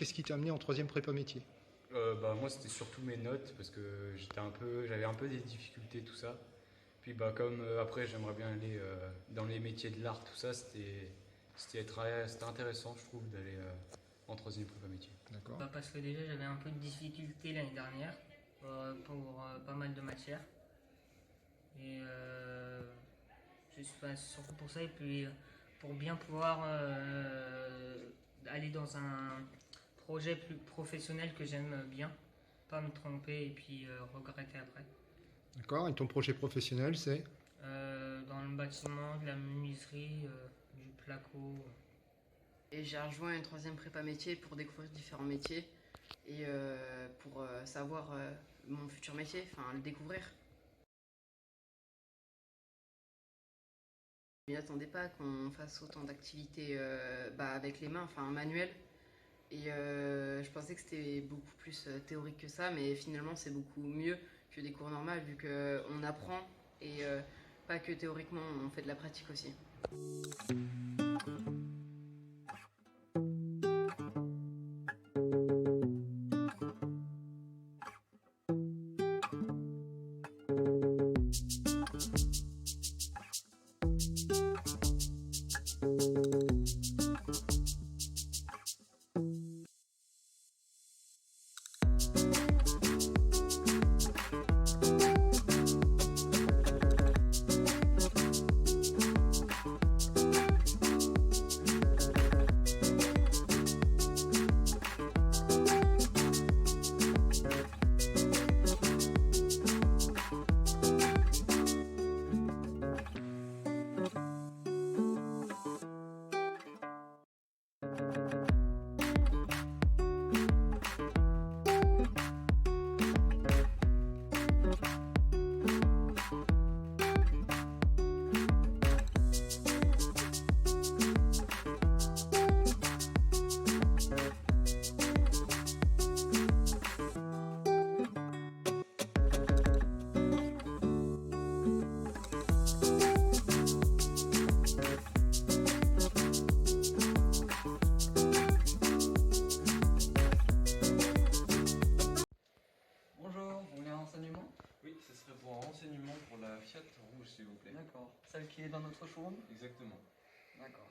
qu'est-ce qui t'a amené en troisième prépa métier? Moi c'était surtout mes notes parce que j'avais un peu des difficultés tout ça. Puis comme après j'aimerais bien aller dans les métiers de l'art tout ça, c'était intéressant je trouve d'aller en troisième prépa métier. D'accord. Parce que déjà j'avais un peu de difficulté l'année dernière pour pas mal de matières. Et je suis pas surtout pour ça et puis pour bien pouvoir aller dans un projet plus professionnel que j'aime bien, pas me tromper et puis regretter après. D'accord. Et ton projet professionnel, c'est? Dans le bâtiment, de la menuiserie, du placo. Et j'ai rejoint une troisième prépa métier pour découvrir différents métiers et pour savoir mon futur métier, enfin le découvrir. Je m'y attendais pas qu'on fasse autant d'activités avec les mains, enfin manuelles. Et je pensais que c'était beaucoup plus théorique que ça, mais finalement c'est beaucoup mieux que des cours normaux vu qu'on apprend et pas que théoriquement, on fait de la pratique aussi. Bonjour, vous voulez un renseignement? Oui, ce serait pour un renseignement pour la Fiat rouge, s'il vous plaît. D'accord. Celle qui est dans notre showroom? Exactement. D'accord.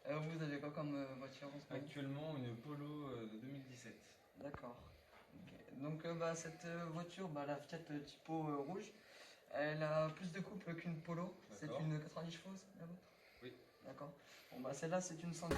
Vous avez quoi comme voiture en ce moment? Actuellement, une Polo de 2017. D'accord. Ok. Donc cette voiture, la Fiat Tipo rouge, elle a plus de couple qu'une Polo. C'est D'accord. une 90 chevaux, la vôtre? Oui. D'accord. Bon celle-là c'est une 110.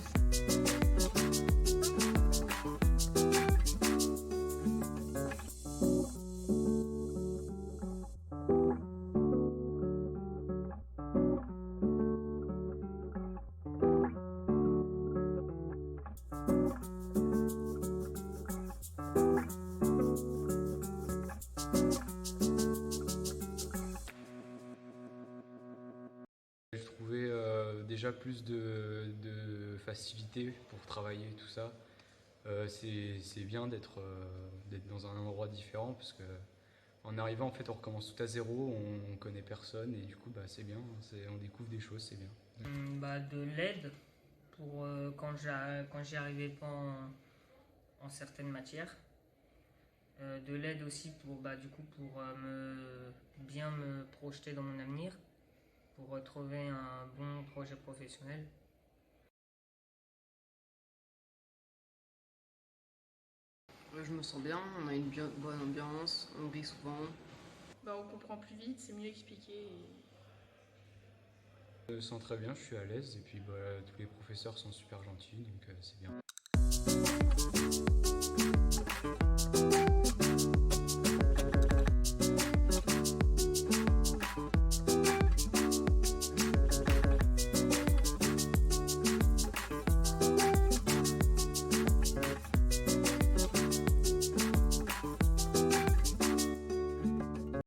J'ai trouvé déjà plus de facilité pour travailler tout ça. C'est bien d'être dans un endroit différent parce que en arrivant en fait on recommence tout à zéro, on connaît personne et du coup c'est bien, on découvre des choses, c'est bien. De l'aide pour quand j'y arrivais pas en certaines matières. De l'aide aussi pour bien me projeter dans mon avenir, pour trouver un bon projet professionnel. Je me sens bien, on a une bonne ambiance, on rit souvent. On comprend plus vite, c'est mieux expliqué. Je me sens très bien, je suis à l'aise et puis tous les professeurs sont super gentils donc c'est bien.